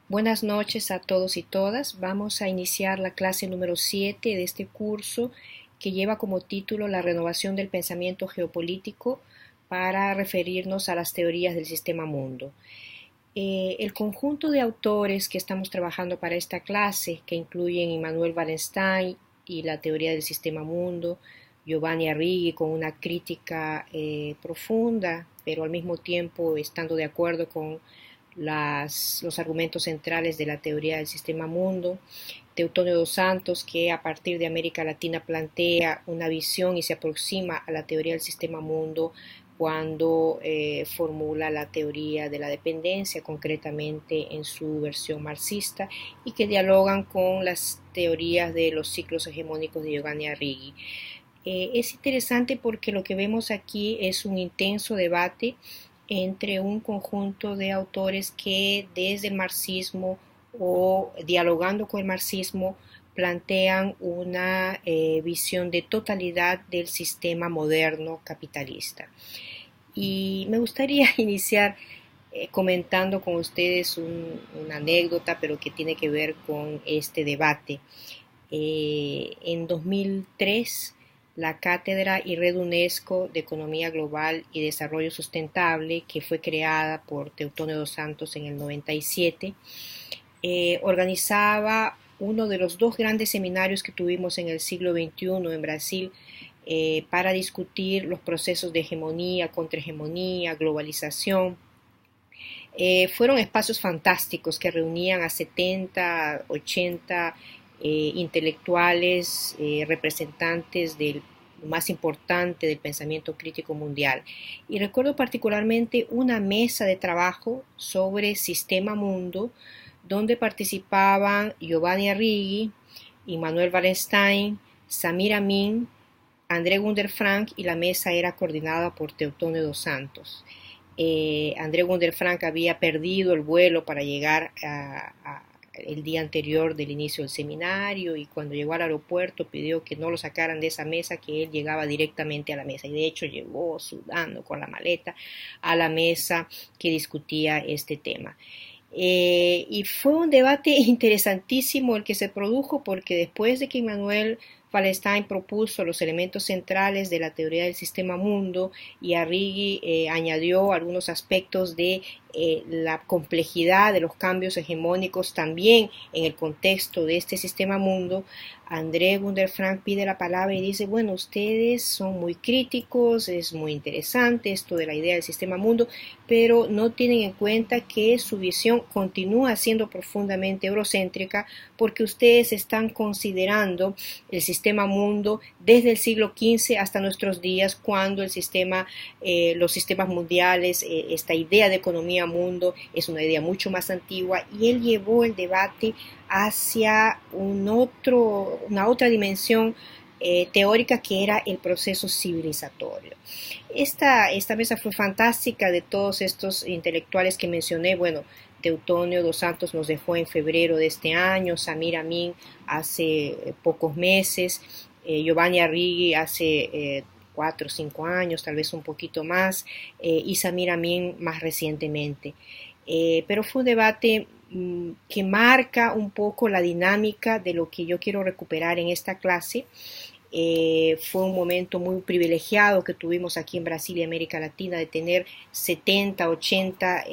Buenas noches a todos y todas. Vamos a iniciar la clase número 7 de este curso que lleva como título La renovación del pensamiento geopolítico para referirnos a las teorías del sistema mundo. El conjunto de autores que estamos trabajando para esta clase, que incluyen Immanuel Wallenstein y la teoría del sistema mundo, Giovanni Arrighi con una crítica profunda, pero al mismo tiempo estando de acuerdo con los argumentos centrales de la teoría del sistema mundo, Teutonio dos Santos, que a partir de América Latina plantea una visión y se aproxima a la teoría del sistema mundo cuando formula la teoría de la dependencia, concretamente en su versión marxista, y que dialogan con las teorías de los ciclos hegemónicos de Giovanni Arrighi. Es interesante porque lo que vemos aquí es un intenso debate entre un conjunto de autores que desde el marxismo o dialogando con el marxismo plantean una visión de totalidad del sistema moderno capitalista. Y me gustaría iniciar comentando con ustedes una anécdota, pero que tiene que ver con este debate. En 2003, la Cátedra y Red UNESCO de Economía Global y Desarrollo Sustentable, que fue creada por Teutonio dos Santos en el 97, organizaba uno de los dos grandes seminarios que tuvimos en el siglo XXI en Brasil para discutir los procesos de hegemonía, contrahegemonía, globalización. Fueron espacios fantásticos que reunían a 70, 80 intelectuales, representantes del más importante del pensamiento crítico mundial. Y recuerdo particularmente una mesa de trabajo sobre sistema mundo, donde participaban Giovanni Arrighi, Immanuel Wallenstein, Samir Amin, André Gunder Frank, y la mesa era coordinada por Teutonio dos Santos. André Gunder Frank había perdido el vuelo para llegar el día anterior del inicio del seminario, y cuando llegó al aeropuerto pidió que no lo sacaran de esa mesa, que él llegaba directamente a la mesa, y de hecho llegó sudando con la maleta a la mesa que discutía este tema. Y fue un debate interesantísimo el que se produjo, porque después de que Immanuel Wallenstein propuso los elementos centrales de la teoría del sistema mundo y Arrighi añadió algunos aspectos de la complejidad de los cambios hegemónicos también en el contexto de este sistema mundo, André Gunder Frank pide la palabra y dice: bueno, ustedes son muy críticos, es muy interesante esto de la idea del sistema mundo, pero no tienen en cuenta que su visión continúa siendo profundamente eurocéntrica, porque ustedes están considerando el sistema mundo desde el siglo XV hasta nuestros días, cuando los sistemas mundiales, esta idea de economía mundo es una idea mucho más antigua. Y él llevó el debate hacia una otra dimensión teórica, que era el proceso civilizatorio. Esta mesa fue fantástica, de todos estos intelectuales que mencioné. Bueno, Teutonio dos Santos nos dejó en febrero de este año, Samir Amin hace pocos meses, Giovanni Arrighi hace 4 o 5 años, tal vez un poquito más, y Samir Amin más recientemente. Pero fue un debate que marca un poco la dinámica de lo que yo quiero recuperar en esta clase. Fue un momento muy privilegiado que tuvimos aquí en Brasil y América Latina, de tener 70, 80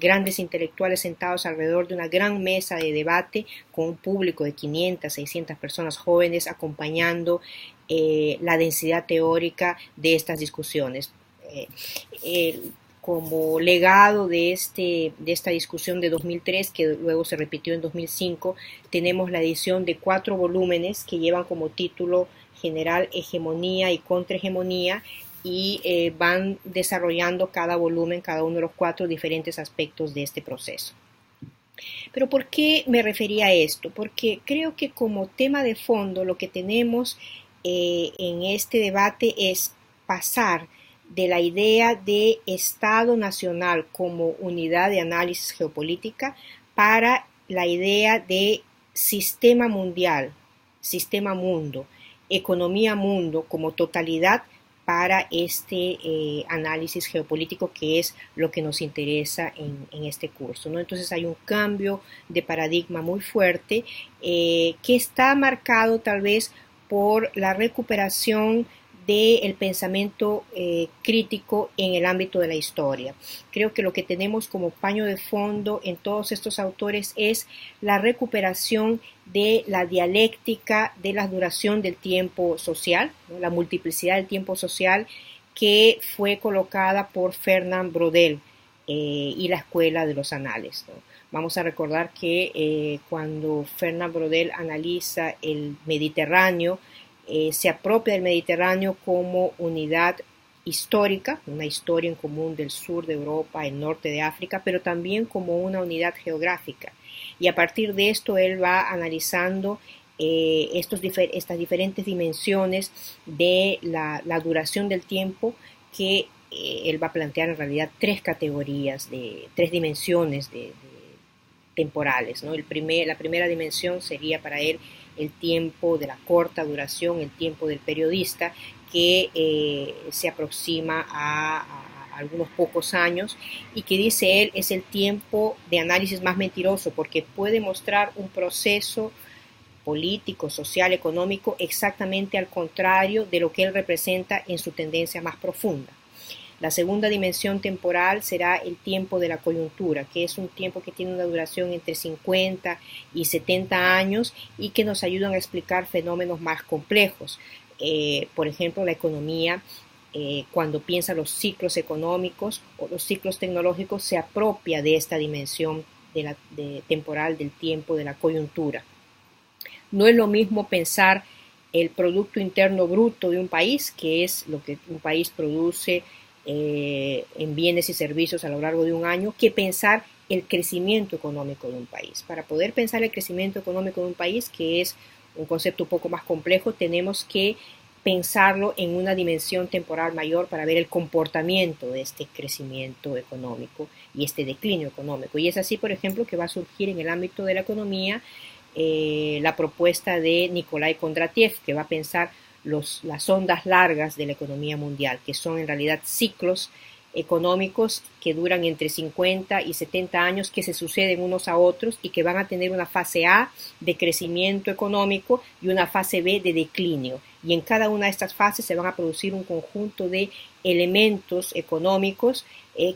grandes intelectuales sentados alrededor de una gran mesa de debate, con un público de 500, 600 personas jóvenes acompañando la densidad teórica de estas discusiones. Como legado de esta discusión de 2003, que luego se repitió en 2005, tenemos la edición de 4 volúmenes que llevan como título general Hegemonía y Contrahegemonía, y van desarrollando cada volumen, cada uno de los 4, diferentes aspectos de este proceso. Pero ¿por qué me refería a esto? Porque creo que como tema de fondo lo que tenemos en este debate es pasar de la idea de Estado nacional como unidad de análisis geopolítica para la idea de sistema mundial, sistema mundo, economía mundo como totalidad, para este análisis geopolítico, que es lo que nos interesa en este curso, ¿no? Entonces hay un cambio de paradigma muy fuerte que está marcado tal vez por la recuperación del pensamiento crítico en el ámbito de la historia. Creo que lo que tenemos como paño de fondo en todos estos autores es la recuperación de la dialéctica de la duración del tiempo social, ¿no? La multiplicidad del tiempo social, que fue colocada por Fernand Braudel y la Escuela de los Anales, ¿no? Vamos a recordar que cuando Fernand Braudel analiza el Mediterráneo, se apropia del Mediterráneo como unidad histórica, una historia en común del sur de Europa, el norte de África, pero también como una unidad geográfica. Y a partir de esto él va analizando estas diferentes dimensiones de la duración del tiempo, que él va a plantear en realidad tres categorías, tres dimensiones temporales, ¿no? La primera dimensión sería para él el tiempo de la corta duración, el tiempo del periodista, que se aproxima a algunos pocos años, y que dice él es el tiempo de análisis más mentiroso, porque puede mostrar un proceso político, social, económico exactamente al contrario de lo que él representa en su tendencia más profunda. La segunda dimensión temporal será el tiempo de la coyuntura, que es un tiempo que tiene una duración entre 50 y 70 años y que nos ayudan a explicar fenómenos más complejos. Por ejemplo, la economía, cuando piensa los ciclos económicos o los ciclos tecnológicos, se apropia de esta dimensión temporal del tiempo de la coyuntura. No es lo mismo pensar el Producto Interno Bruto de un país, que es lo que un país produce en bienes y servicios a lo largo de un año, que pensar el crecimiento económico de un país. Para poder pensar el crecimiento económico de un país, que es un concepto un poco más complejo, tenemos que pensarlo en una dimensión temporal mayor para ver el comportamiento de este crecimiento económico y este declinio económico. Y es así, por ejemplo, que va a surgir en el ámbito de la economía la propuesta de Nikolai Kondratiev, que va a pensar las ondas largas de la economía mundial, que son en realidad ciclos económicos que duran entre 50 y 70 años, que se suceden unos a otros y que van a tener una fase A de crecimiento económico y una fase B de declinio. Y en cada una de estas fases se van a producir un conjunto de elementos económicos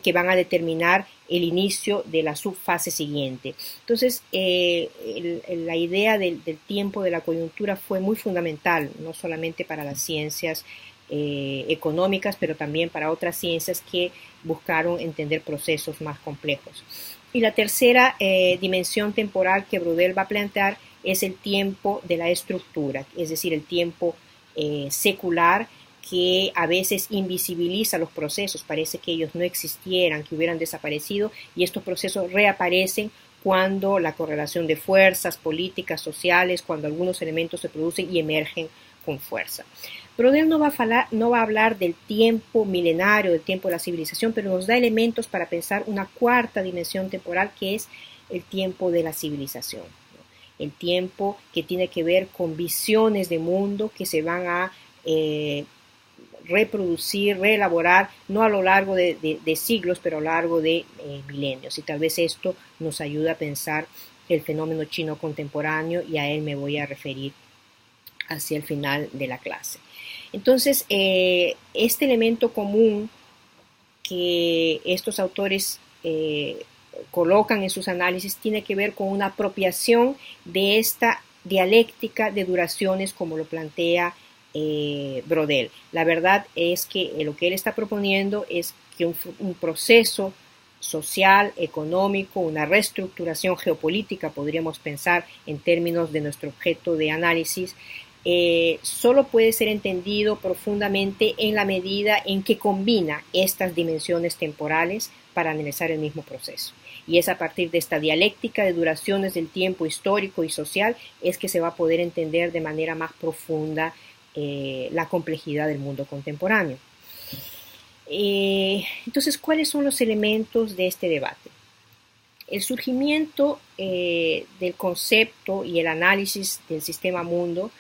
que van a determinar el inicio de la subfase siguiente. Entonces, la idea del tiempo de la coyuntura fue muy fundamental, no solamente para las ciencias económicas, pero también para otras ciencias que buscaron entender procesos más complejos. Y la tercera dimensión temporal que Braudel va a plantear es el tiempo de la estructura, es decir, el tiempo secular, que a veces invisibiliza los procesos, parece que ellos no existieran, que hubieran desaparecido, y estos procesos reaparecen cuando la correlación de fuerzas políticas, sociales, cuando algunos elementos se producen y emergen con fuerza. Braudel no va a hablar del tiempo milenario, del tiempo de la civilización, pero nos da elementos para pensar una cuarta dimensión temporal, que es el tiempo de la civilización, ¿no? El tiempo que tiene que ver con visiones de mundo que se van a reproducir, reelaborar, no a lo largo de siglos, pero a lo largo de milenios. Y tal vez esto nos ayuda a pensar el fenómeno chino contemporáneo, y a él me voy a referir hacia el final de la clase. Entonces, este elemento común que estos autores colocan en sus análisis tiene que ver con una apropiación de esta dialéctica de duraciones, como lo plantea Braudel. La verdad es que lo que él está proponiendo es que un proceso social, económico, una reestructuración geopolítica, podríamos pensar en términos de nuestro objeto de análisis, solo puede ser entendido profundamente en la medida en que combina estas dimensiones temporales para analizar el mismo proceso. Y es a partir de esta dialéctica de duraciones del tiempo histórico y social es que se va a poder entender de manera más profunda la complejidad del mundo contemporáneo. Entonces, ¿cuáles son los elementos de este debate? El surgimiento del concepto y el análisis del sistema mundo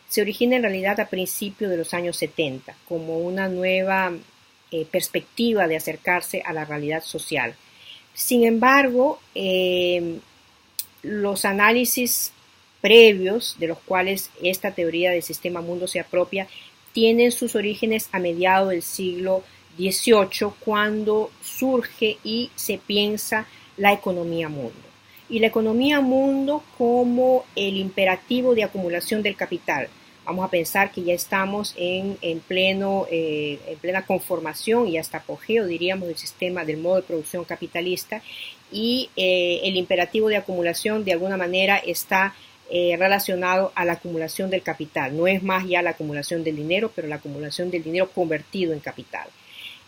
se origina en realidad a principios de los años 70 como una nueva perspectiva de acercarse a la realidad social. Sin embargo, los análisis previos de los cuales esta teoría del sistema mundo se apropia tienen sus orígenes a mediados del siglo XVIII, cuando surge y se piensa la economía mundo. Y la economía mundo como el imperativo de acumulación del capital. Vamos a pensar que ya estamos en plena conformación y hasta apogeo, diríamos, del sistema, del modo de producción capitalista, y el imperativo de acumulación de alguna manera está relacionado a la acumulación del capital. No es más ya la acumulación del dinero, pero la acumulación del dinero convertido en capital.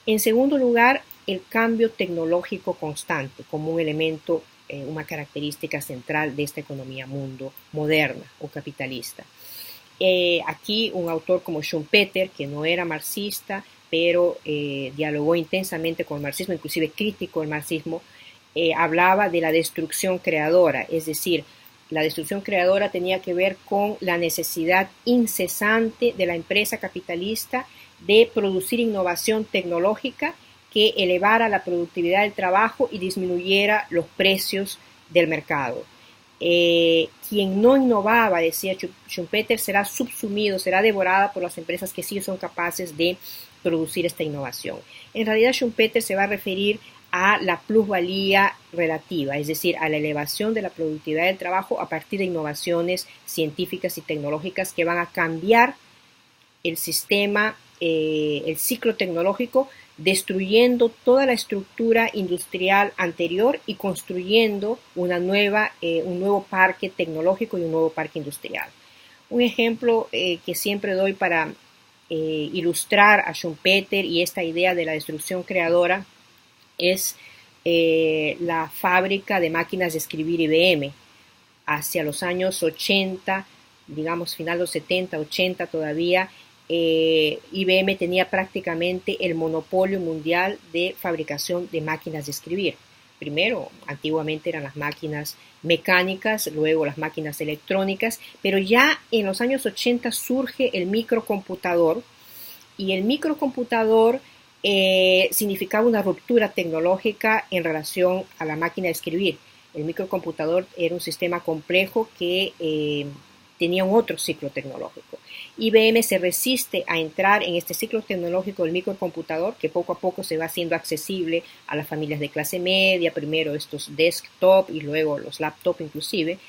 En segundo lugar, el cambio tecnológico constante como un elemento, una característica central de esta economía mundo moderna o capitalista. Aquí un autor como Schumpeter, que no era marxista, pero dialogó intensamente con el marxismo, inclusive crítico del marxismo, hablaba de la destrucción creadora, es decir, la destrucción creadora tenía que ver con la necesidad incesante de la empresa capitalista de producir innovación tecnológica que elevara la productividad del trabajo y disminuyera los precios del mercado. Quien no innovaba, decía Schumpeter, será subsumido, será devorada por las empresas que sí son capaces de producir esta innovación. En realidad Schumpeter se va a referir a la plusvalía relativa, es decir, a la elevación de la productividad del trabajo a partir de innovaciones científicas y tecnológicas que van a cambiar el sistema, el ciclo tecnológico, destruyendo toda la estructura industrial anterior y construyendo un nuevo parque tecnológico y un nuevo parque industrial. Un ejemplo que siempre doy para ilustrar a Schumpeter y esta idea de la destrucción creadora es la fábrica de máquinas de escribir IBM. Hacia los años 80, digamos final de los 70, 80 todavía, IBM tenía prácticamente el monopolio mundial de fabricación de máquinas de escribir. Primero, antiguamente eran las máquinas mecánicas, luego las máquinas electrónicas, pero ya en los años 80 surge el microcomputador, y el microcomputador significaba una ruptura tecnológica en relación a la máquina de escribir. El microcomputador era un sistema complejo que tenía un otro ciclo tecnológico. IBM se resiste a entrar en este ciclo tecnológico del microcomputador, que poco a poco se va haciendo accesible a las familias de clase media, primero estos desktop y luego los laptop inclusive,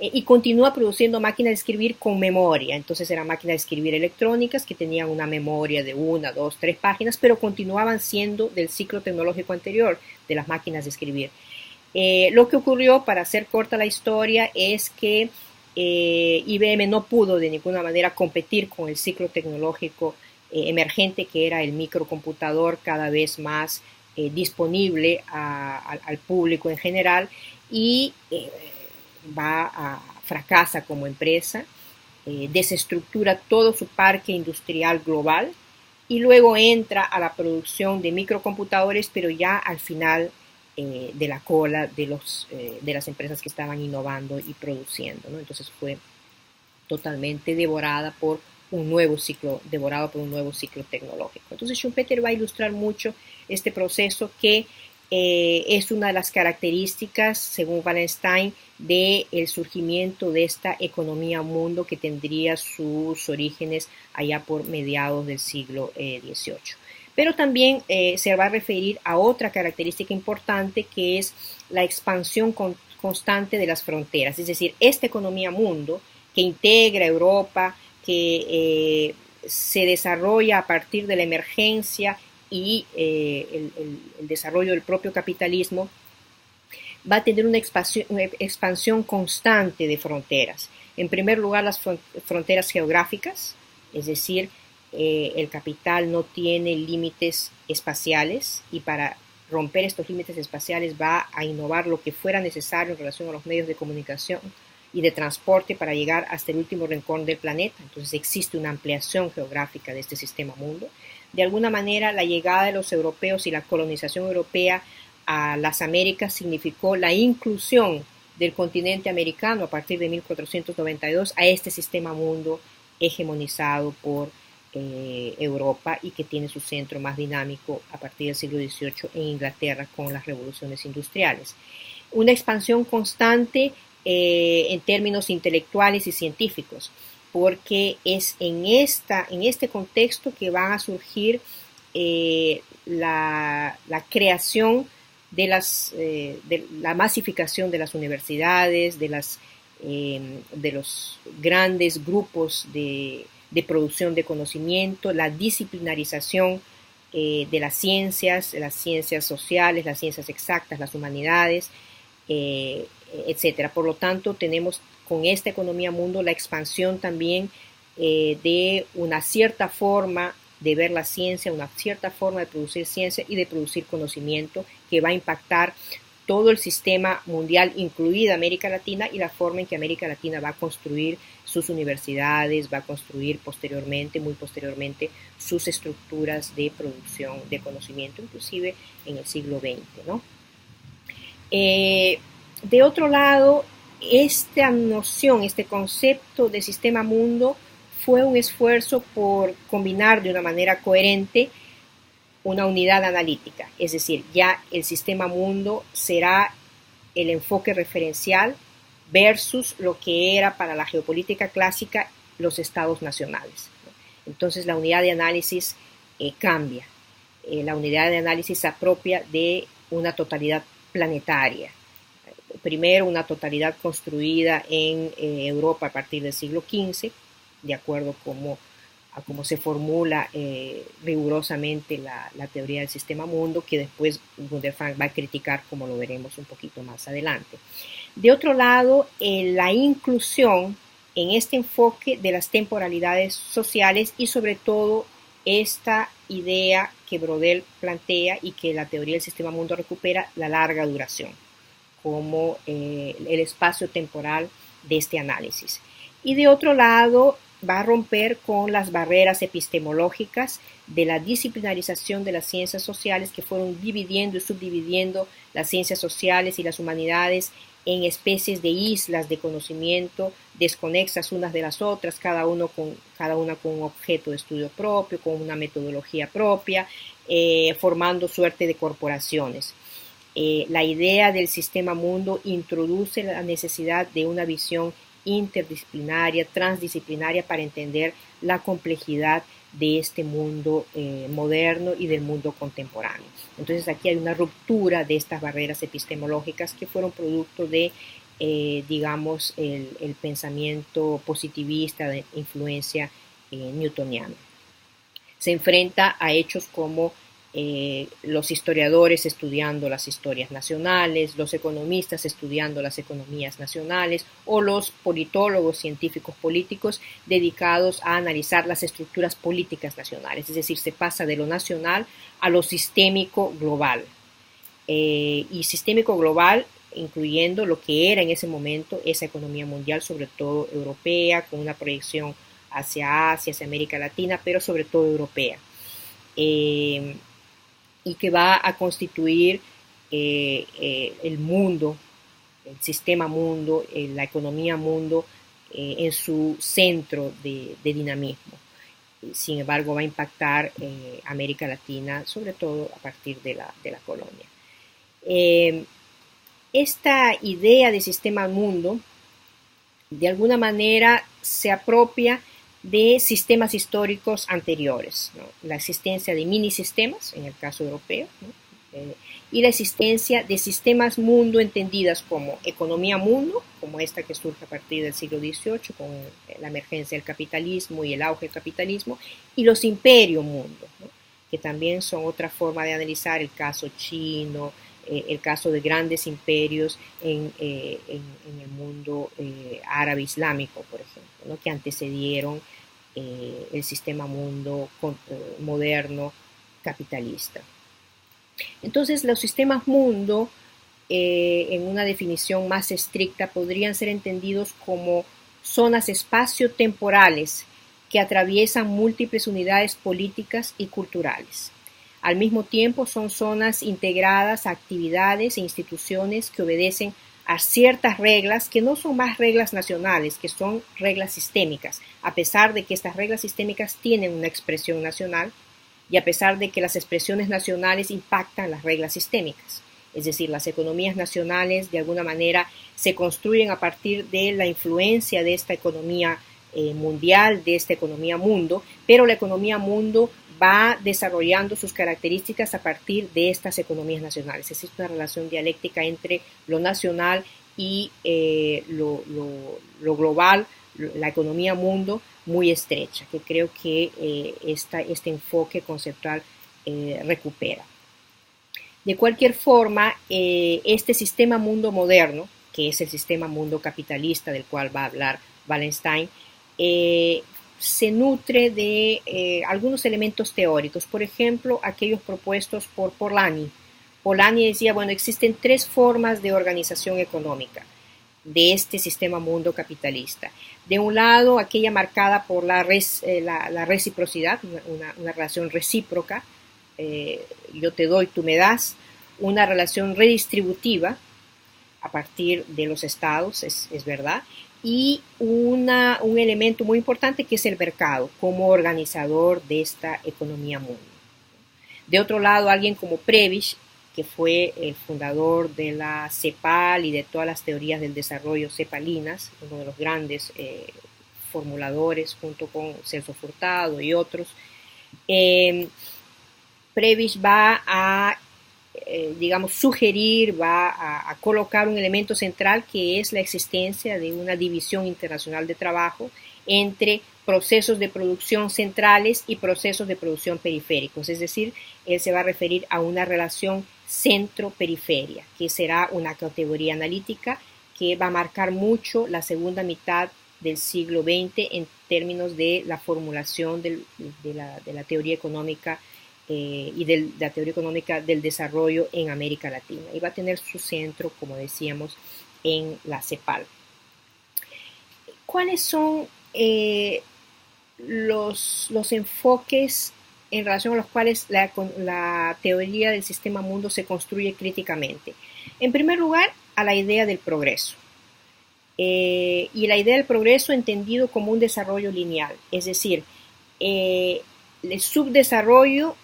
y continúa produciendo máquinas de escribir con memoria. Entonces eran máquinas de escribir electrónicas que tenían una memoria de 1, 2, 3 páginas, pero continuaban siendo del ciclo tecnológico anterior de las máquinas de escribir. Lo que ocurrió, para hacer corta la historia, es que IBM no pudo de ninguna manera competir con el ciclo tecnológico emergente, que era el microcomputador cada vez más disponible al público en general, y fracasa como empresa, desestructura todo su parque industrial global y luego entra a la producción de microcomputadores, pero ya al final de la cola de las empresas que estaban innovando y produciendo, ¿no? Entonces fue totalmente devorado por un nuevo ciclo tecnológico. Entonces Schumpeter va a ilustrar mucho este proceso que es una de las características, según Wallenstein, del surgimiento de esta economía mundo que tendría sus orígenes allá por mediados del siglo XVIII. Pero también se va a referir a otra característica importante, que es la expansión constante de las fronteras. Es decir, esta economía mundo que integra Europa, que se desarrolla a partir de la emergencia y el desarrollo del propio capitalismo, va a tener una expansión constante de fronteras. En primer lugar, las fronteras geográficas, es decir, el capital no tiene límites espaciales, y para romper estos límites espaciales va a innovar lo que fuera necesario en relación a los medios de comunicación y de transporte para llegar hasta el último rincón del planeta. Entonces existe una ampliación geográfica de este sistema mundo. De alguna manera, la llegada de los europeos y la colonización europea a las Américas significó la inclusión del continente americano a partir de 1492 a este sistema mundo hegemonizado por Europa y que tiene su centro más dinámico a partir del siglo XVIII en Inglaterra con las revoluciones industriales. Una expansión constante en términos intelectuales y científicos, porque es en este contexto que van a surgir la creación de la masificación de las universidades, de los grandes grupos de producción de conocimiento, la disciplinarización de las ciencias sociales, las ciencias exactas, las humanidades, etcétera. Por lo tanto, tenemos con esta economía mundo la expansión también de una cierta forma de ver la ciencia, una cierta forma de producir ciencia y de producir conocimiento que va a impactar todo el sistema mundial, incluida América Latina, y la forma en que América Latina va a construir sus universidades, va a construir muy posteriormente, sus estructuras de producción de conocimiento, inclusive en el siglo XX, ¿no? De otro lado, esta noción, este concepto de sistema mundo fue un esfuerzo por combinar de una manera coherente una unidad analítica, es decir, ya el sistema mundo será el enfoque referencial versus lo que era para la geopolítica clásica los estados nacionales. Entonces la unidad de análisis cambia, la unidad de análisis se apropia de una totalidad planetaria. Primero, una totalidad construida en Europa a partir del siglo XV, de acuerdo a cómo se formula rigurosamente la teoría del sistema mundo, que después Wunderfrank va a criticar, como lo veremos un poquito más adelante. De otro lado, la inclusión en este enfoque de las temporalidades sociales y sobre todo esta idea que Brodel plantea y que la teoría del sistema mundo recupera, la larga duración, como el espacio temporal de este análisis. Y de otro lado, va a romper con las barreras epistemológicas de la disciplinarización de las ciencias sociales que fueron dividiendo y subdividiendo las ciencias sociales y las humanidades en especies de islas de conocimiento desconexas unas de las otras, cada una con un objeto de estudio propio, con una metodología propia, formando suerte de corporaciones. La idea del sistema mundo introduce la necesidad de una visión interdisciplinaria, transdisciplinaria para entender la complejidad de este mundo moderno y del mundo contemporáneo. Entonces aquí hay una ruptura de estas barreras epistemológicas que fueron producto de, digamos, el pensamiento positivista de influencia newtoniana. Se enfrenta a hechos como los historiadores estudiando las historias nacionales, los economistas estudiando las economías nacionales o los politólogos científicos políticos dedicados a analizar las estructuras políticas nacionales, es decir, se pasa de lo nacional a lo sistémico global. Y sistémico global incluyendo lo que era en ese momento esa economía mundial, sobre todo europea, con una proyección hacia Asia, hacia América Latina, pero sobre todo europea. Y que va a constituir el mundo, el sistema mundo, la economía mundo en su centro de dinamismo. Sin embargo, va a impactar América Latina, sobre todo a partir de la colonia. Esta idea de sistema mundo, de alguna manera, se apropia de sistemas históricos anteriores, ¿no? La existencia de mini sistemas, en el caso europeo, ¿no? Y la existencia de sistemas mundo entendidas como economía mundo, como esta que surge a partir del siglo XVIII con la emergencia del capitalismo y el auge del capitalismo, y los imperios mundo, ¿no? Que también son otra forma de analizar el caso chino, el caso de grandes imperios en el mundo árabe islámico, por ejemplo, ¿no? Que antecedieron el sistema mundo moderno capitalista. Entonces, los sistemas mundo, en una definición más estricta, podrían ser entendidos como zonas espaciotemporales que atraviesan múltiples unidades políticas y culturales. Al mismo tiempo son zonas integradas a actividades e instituciones que obedecen a ciertas reglas que no son más reglas nacionales, que son reglas sistémicas, a pesar de que estas reglas sistémicas tienen una expresión nacional y a pesar de que las expresiones nacionales impactan las reglas sistémicas. Es decir, las economías nacionales de alguna manera se construyen a partir de la influencia de esta economía mundial, de esta economía mundo, pero la economía mundo va desarrollando sus características a partir de estas economías nacionales. Existe una relación dialéctica entre lo nacional y lo global, la economía mundo, muy estrecha, que creo que este enfoque conceptual recupera. De cualquier forma, este sistema mundo moderno, que es el sistema mundo capitalista del cual va a hablar Wallenstein, se nutre de algunos elementos teóricos, por ejemplo, aquellos propuestos por Polanyi. Polanyi decía, bueno, existen tres formas de organización económica de este sistema mundo capitalista. De un lado, aquella marcada por la reciprocidad, una relación recíproca, yo te doy, tú me das, una relación redistributiva a partir de los estados, es verdad, y un elemento muy importante que es el mercado como organizador de esta economía mundo. De otro lado, alguien como Prebisch, que fue el fundador de la CEPAL y de todas las teorías del desarrollo cepalinas, uno de los grandes formuladores junto con Celso Furtado y otros, Prebisch va a sugerir, va a colocar un elemento central que es la existencia de una división internacional de trabajo entre procesos de producción centrales y procesos de producción periféricos, es decir, él se va a referir a una relación centro-periferia, que será una categoría analítica que va a marcar mucho la segunda mitad del siglo XX en términos de la formulación de la teoría económica y de la teoría económica del desarrollo en América Latina. Y va a tener su centro, como decíamos, en la CEPAL. ¿Cuáles son los enfoques en relación a los cuales la teoría del sistema mundo se construye críticamente? En primer lugar, a la idea del progreso. Y la idea del progreso entendido como un desarrollo lineal, es decir, el subdesarrollo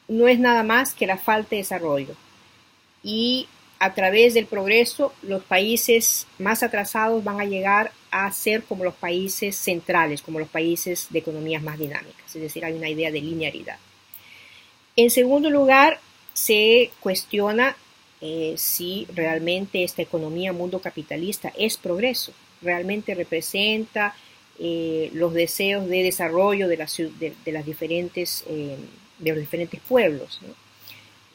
no es nada más que la falta de desarrollo. Y a través del progreso, los países más atrasados van a llegar a ser como los países centrales, como los países de economías más dinámicas. Es decir, hay una idea de linearidad. En segundo lugar, se cuestiona si realmente esta economía mundo capitalista es progreso, realmente representa los deseos de desarrollo de los diferentes pueblos, ¿no?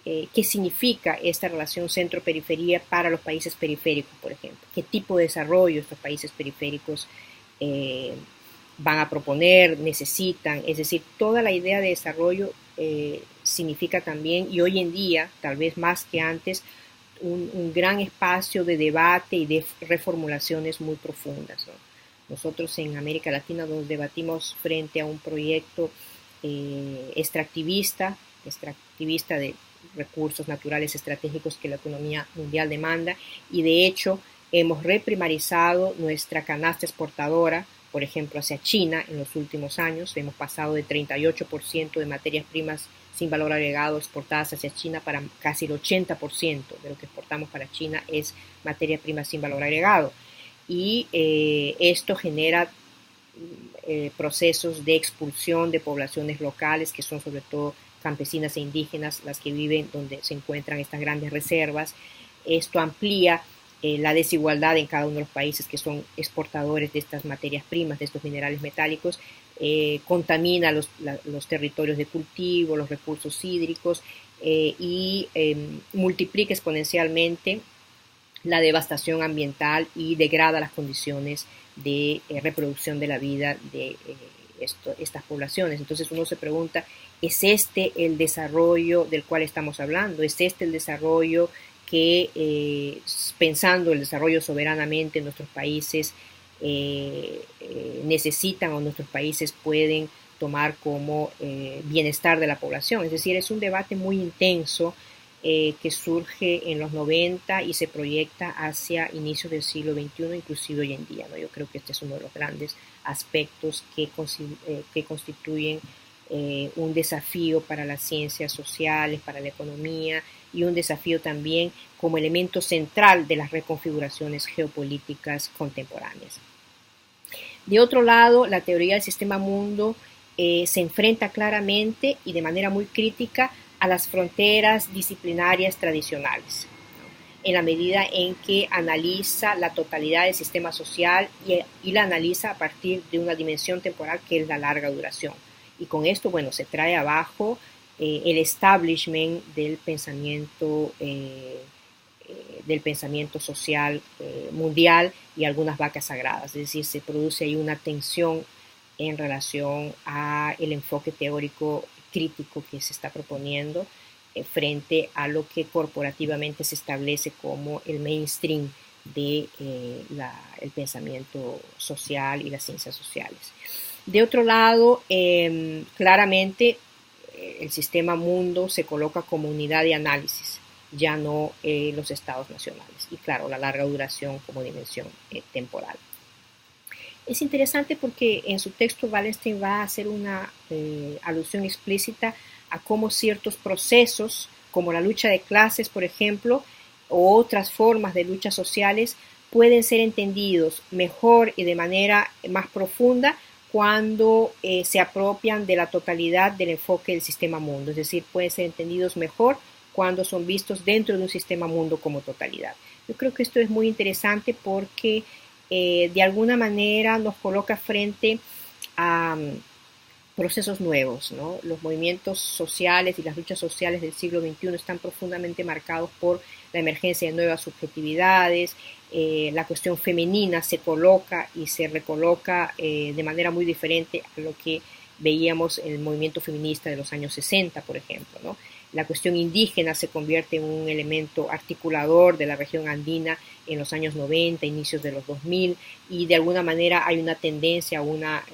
¿Qué significa esta relación centro-periferia para los países periféricos, por ejemplo? ¿Qué tipo de desarrollo estos países periféricos van a proponer, necesitan? Es decir, toda la idea de desarrollo significa también, y hoy en día, tal vez más que antes, un gran espacio de debate y de reformulaciones muy profundas, ¿no? Nosotros en América Latina nos debatimos frente a un proyecto extractivista de recursos naturales estratégicos que la economía mundial demanda, y de hecho hemos reprimarizado nuestra canasta exportadora, por ejemplo, hacia China en los últimos años. Hemos pasado de 38% de materias primas sin valor agregado exportadas hacia China para casi el 80% de lo que exportamos para China es materia prima sin valor agregado. Y esto genera procesos de expulsión de poblaciones locales que son sobre todo campesinas e indígenas, las que viven donde se encuentran estas grandes reservas. Esto amplía la desigualdad en cada uno de los países que son exportadores de estas materias primas, de estos minerales metálicos, contamina los territorios de cultivo, los recursos hídricos y multiplica exponencialmente la devastación ambiental y degrada las condiciones de reproducción de la vida de estas poblaciones. Entonces uno se pregunta, ¿es este el desarrollo del cual estamos hablando? ¿Es este el desarrollo que, pensando el desarrollo soberanamente, nuestros países necesitan o nuestros países pueden tomar como bienestar de la población. Es decir, es un debate muy intenso que surge en los 90 y se proyecta hacia inicios del siglo XXI, inclusive hoy en día, ¿no? Yo creo que este es uno de los grandes aspectos que constituyen un desafío para las ciencias sociales, para la economía y un desafío también como elemento central de las reconfiguraciones geopolíticas contemporáneas. De otro lado, la teoría del sistema mundo se enfrenta claramente y de manera muy crítica a las fronteras disciplinarias tradicionales, en la medida en que analiza la totalidad del sistema social y la analiza a partir de una dimensión temporal que es la larga duración. Y con esto, bueno, se trae abajo el establishment del pensamiento social mundial y algunas vacas sagradas. Es decir, se produce ahí una tensión en relación a el enfoque teórico crítico que se está proponiendo frente a lo que corporativamente se establece como el mainstream de el pensamiento social y las ciencias sociales. De otro lado, claramente el sistema mundo se coloca como unidad de análisis, ya no los estados nacionales. Y claro, la larga duración como dimensión temporal. Es interesante porque en su texto Wallenstein va a hacer una alusión explícita a cómo ciertos procesos, como la lucha de clases, por ejemplo, o otras formas de luchas sociales, pueden ser entendidos mejor y de manera más profunda cuando se apropian de la totalidad del enfoque del sistema mundo. Es decir, pueden ser entendidos mejor cuando son vistos dentro de un sistema mundo como totalidad. Yo creo que esto es muy interesante porque de alguna manera nos coloca frente a procesos nuevos, ¿no? Los movimientos sociales y las luchas sociales del siglo XXI están profundamente marcados por la emergencia de nuevas subjetividades, la cuestión femenina se coloca y se recoloca de manera muy diferente a lo que veíamos en el movimiento feminista de los años 60, por ejemplo, ¿no? La cuestión indígena se convierte en un elemento articulador de la región andina en los años 90, inicios de los 2000, y de alguna manera hay una tendencia a una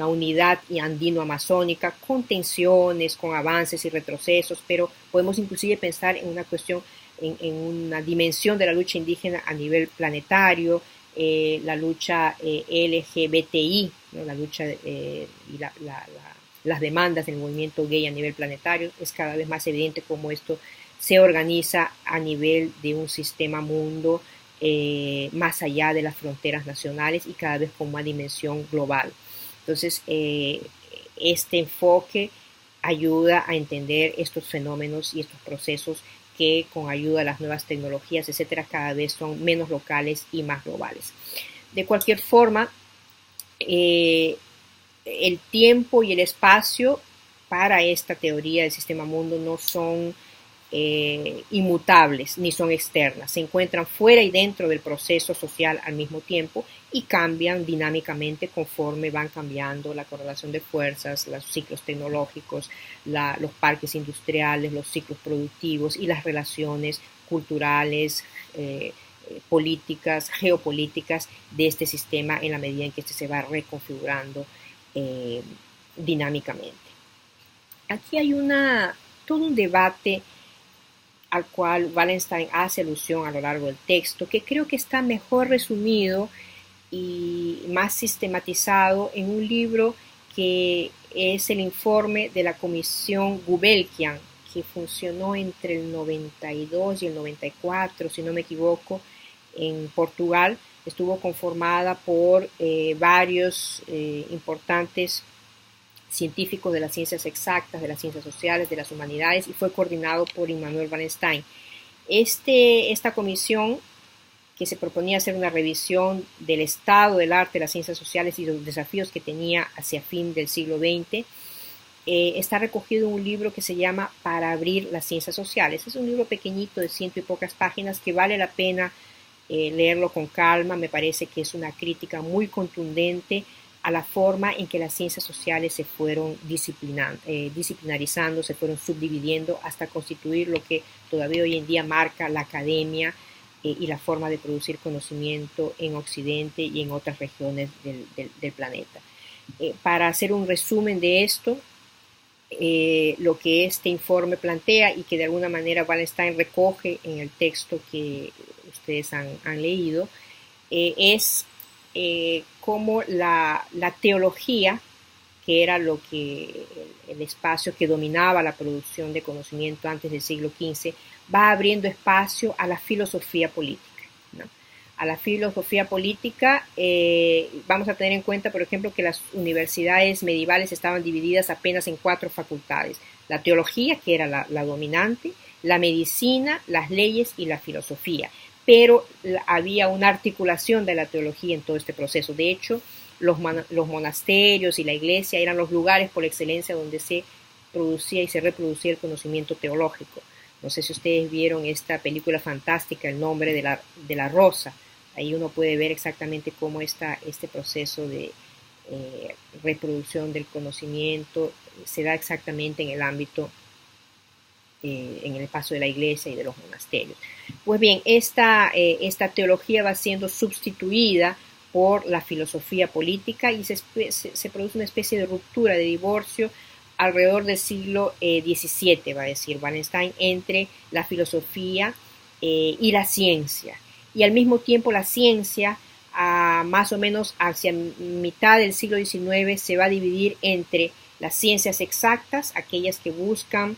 unidad andino-amazónica con tensiones, con avances y retrocesos, pero podemos inclusive pensar en una cuestión, en una dimensión de la lucha indígena a nivel planetario, la lucha LGBTI, ¿no? La lucha y las demandas del movimiento gay a nivel planetario. Es cada vez más evidente cómo esto se organiza a nivel de un sistema mundo más allá de las fronteras nacionales y cada vez con más dimensión global. Entonces, este enfoque ayuda a entender estos fenómenos y estos procesos que con ayuda de las nuevas tecnologías, etcétera, cada vez son menos locales y más globales. De cualquier forma, el tiempo y el espacio para esta teoría del sistema mundo no son inmutables ni son externas, se encuentran fuera y dentro del proceso social al mismo tiempo y cambian dinámicamente conforme van cambiando la correlación de fuerzas, los ciclos tecnológicos, los parques industriales, los ciclos productivos y las relaciones culturales, políticas, geopolíticas de este sistema en la medida en que este se va reconfigurando dinámicamente. Aquí hay todo un debate al cual Wallenstein hace alusión a lo largo del texto, que creo que está mejor resumido y más sistematizado en un libro que es el informe de la Comisión Gulbenkian, que funcionó entre el 92 y el 94, si no me equivoco, en Portugal. Estuvo conformada por varios importantes científicos de las ciencias exactas, de las ciencias sociales, de las humanidades, y fue coordinado por Immanuel Wallenstein. Esta comisión, que se proponía hacer una revisión del estado del arte, de las ciencias sociales y los desafíos que tenía hacia fin del siglo XX, está recogido en un libro que se llama Para abrir las ciencias sociales. Es un libro pequeñito de 100 y pocas páginas que vale la pena leerlo con calma. Me parece que es una crítica muy contundente a la forma en que las ciencias sociales se fueron disciplinarizando, se fueron subdividiendo hasta constituir lo que todavía hoy en día marca la academia y la forma de producir conocimiento en Occidente y en otras regiones del planeta. Para hacer un resumen de esto, lo que este informe plantea y que de alguna manera Wallenstein recoge en el texto que ustedes han leído, es cómo la teología, que era el espacio que dominaba la producción de conocimiento antes del siglo XV, va abriendo espacio a la filosofía política, ¿no? A la filosofía política, vamos a tener en cuenta, por ejemplo, que las universidades medievales estaban divididas apenas en 4 facultades: la teología, que era la dominante, la medicina, las leyes y la filosofía. Pero había una articulación de la teología en todo este proceso. De hecho, los monasterios y la iglesia eran los lugares por excelencia donde se producía y se reproducía el conocimiento teológico. No sé si ustedes vieron esta película fantástica, El nombre de la rosa. Ahí uno puede ver exactamente cómo está este proceso de reproducción del conocimiento se da exactamente en el ámbito, en el paso de la iglesia y de los monasterios. Pues bien, esta teología va siendo sustituida por la filosofía política y se produce una especie de ruptura, de divorcio alrededor del siglo XVII, va a decir Wallenstein, entre la filosofía y la ciencia. Y al mismo tiempo la ciencia, más o menos hacia mitad del siglo XIX, se va a dividir entre las ciencias exactas, aquellas que buscan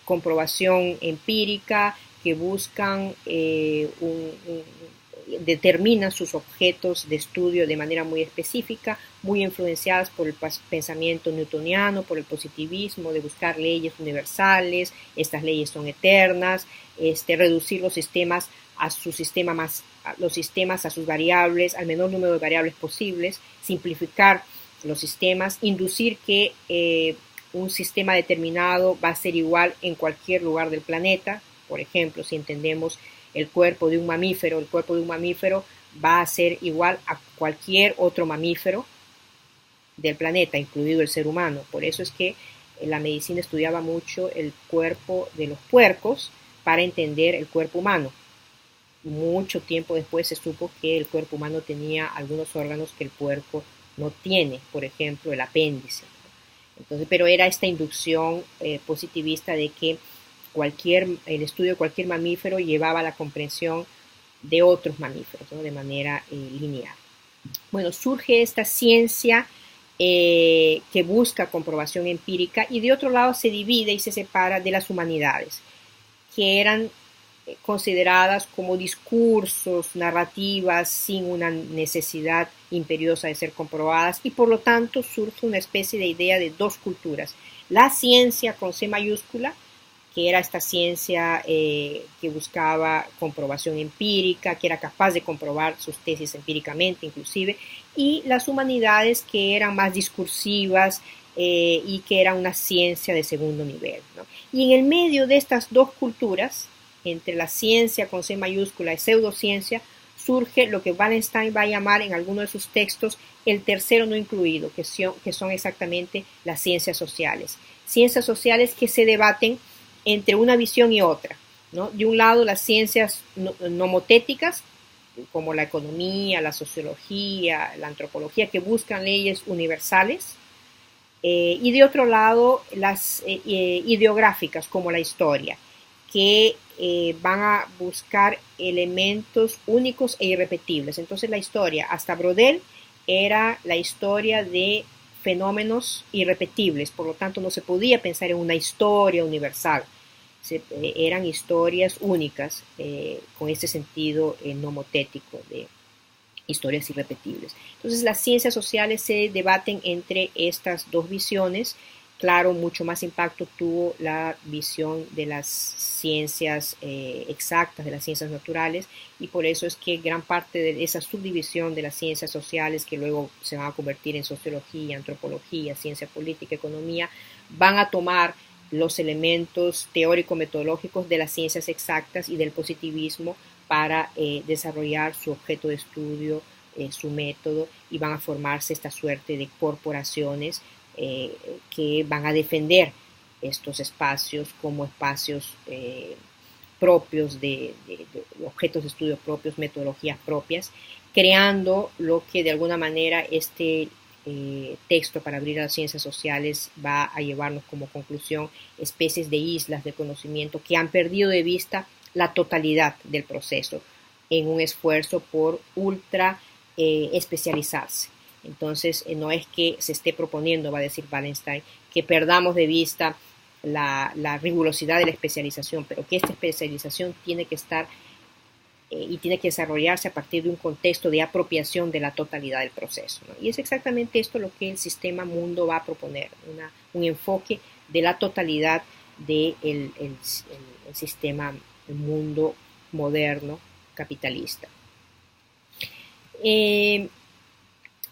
comprobación empírica, que buscan determinan sus objetos de estudio de manera muy específica, muy influenciadas por el pensamiento newtoniano, por el positivismo, de buscar leyes universales, estas leyes son eternas, reducir los sistemas a sus variables, al menor número de variables posibles, simplificar los sistemas, inducir que un sistema determinado va a ser igual en cualquier lugar del planeta. Por ejemplo, si entendemos el cuerpo de un mamífero va a ser igual a cualquier otro mamífero del planeta, incluido el ser humano. Por eso es que la medicina estudiaba mucho el cuerpo de los puercos para entender el cuerpo humano. Mucho tiempo después se supo que el cuerpo humano tenía algunos órganos que el puerco no tiene, por ejemplo, el apéndice. Entonces, pero era esta inducción positivista de que el estudio de cualquier mamífero llevaba a la comprensión de otros mamíferos, ¿no? De manera lineal. Bueno, surge esta ciencia que busca comprobación empírica y de otro lado se divide y se separa de las humanidades, que eran consideradas como discursos, narrativas sin una necesidad imperiosa de ser comprobadas, y por lo tanto surge una especie de idea de dos culturas: la ciencia con C mayúscula, que era esta ciencia que buscaba comprobación empírica, que era capaz de comprobar sus tesis empíricamente inclusive, y las humanidades, que eran más discursivas y que era una ciencia de segundo nivel, ¿no? Y en el medio de estas dos culturas, entre la ciencia con C mayúscula y pseudociencia, surge lo que Wallenstein va a llamar en algunos de sus textos el tercero no incluido, que son exactamente las ciencias sociales. Ciencias sociales que se debaten entre una visión y otra, ¿no? De un lado, las ciencias nomotéticas, como la economía, la sociología, la antropología, que buscan leyes universales, y de otro lado, las ideográficas, como la historia, que van a buscar elementos únicos e irrepetibles. Entonces la historia, hasta Brodel, era la historia de fenómenos irrepetibles, por lo tanto no se podía pensar en una historia universal. Eran historias únicas con este sentido nomotético de historias irrepetibles. Entonces las ciencias sociales se debaten entre estas dos visiones. Claro, mucho más impacto tuvo la visión de las ciencias exactas, de las ciencias naturales, y por eso es que gran parte de esa subdivisión de las ciencias sociales, que luego se van a convertir en sociología, antropología, ciencia política, economía, van a tomar los elementos teórico-metodológicos de las ciencias exactas y del positivismo para desarrollar su objeto de estudio, su método, y van a formarse esta suerte de corporaciones que van a defender estos espacios como espacios propios de objetos de estudio propios, metodologías propias, creando lo que de alguna manera este texto para abrir a las ciencias sociales va a llevarnos como conclusión especies de islas de conocimiento que han perdido de vista la totalidad del proceso en un esfuerzo por ultra especializarse. Entonces, no es que se esté proponiendo, va a decir Wallenstein, que perdamos de vista la rigurosidad de la especialización, pero que esta especialización tiene que estar y tiene que desarrollarse a partir de un contexto de apropiación de la totalidad del proceso, ¿no? Y es exactamente esto lo que el sistema mundo va a proponer, un enfoque de la totalidad del el sistema mundo moderno capitalista.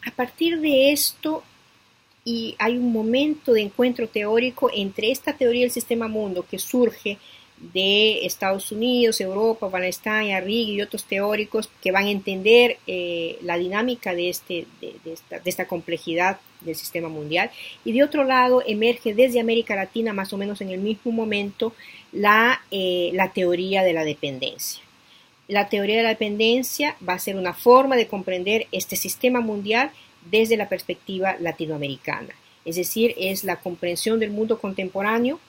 A partir de esto, y hay un momento de encuentro teórico entre esta teoría del sistema mundo que surge de Estados Unidos, Europa, Wallenstein, Arrighi y otros teóricos que van a entender la dinámica de esta complejidad del sistema mundial, y de otro lado emerge desde América Latina más o menos en el mismo momento la teoría de la dependencia. La teoría de la dependencia va a ser una forma de comprender este sistema mundial desde la perspectiva latinoamericana, es decir, es la comprensión del mundo contemporáneo